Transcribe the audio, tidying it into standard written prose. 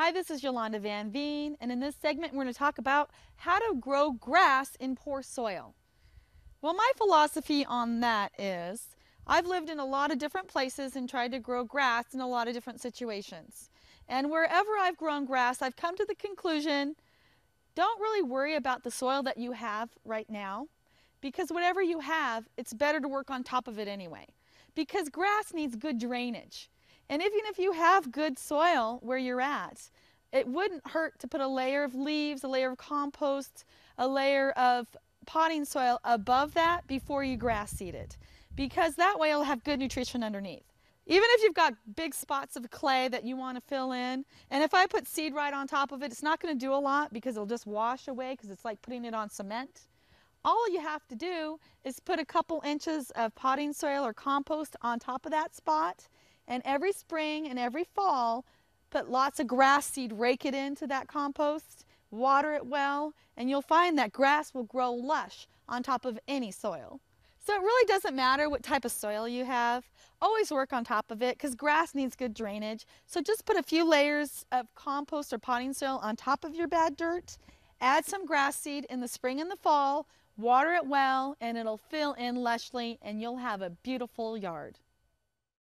Hi, this is Yolanda Van Veen, and in this segment we're going to talk about how to grow grass in poor soil. Well, my philosophy on that is I've lived in a lot of different places and tried to grow grass in a lot of different situations. And wherever I've grown grass, I've come to the conclusion, don't really worry about the soil that you have right now, because whatever you have, it's better to work on top of it anyway. Because grass needs good drainage. And even if you have good soil where you're at, it wouldn't hurt to put a layer of leaves, a layer of compost, a layer of potting soil above that before you grass seed it. Because that way it'll have good nutrition underneath. Even if you've got big spots of clay that you want to fill in, and if I put seed right on top of it, it's not going to do a lot because it'll just wash away because it's like putting it on cement. All you have to do is put a couple inches of potting soil or compost on top of that spot, and every spring and every fall, put lots of grass seed, rake it into that compost, water it well, and you'll find that grass will grow lush on top of any soil. So it really doesn't matter what type of soil you have. Always work on top of it because grass needs good drainage. So just put a few layers of compost or potting soil on top of your bad dirt. Add some grass seed in the spring and the fall, water it well, and it'll fill in lushly and you'll have a beautiful yard.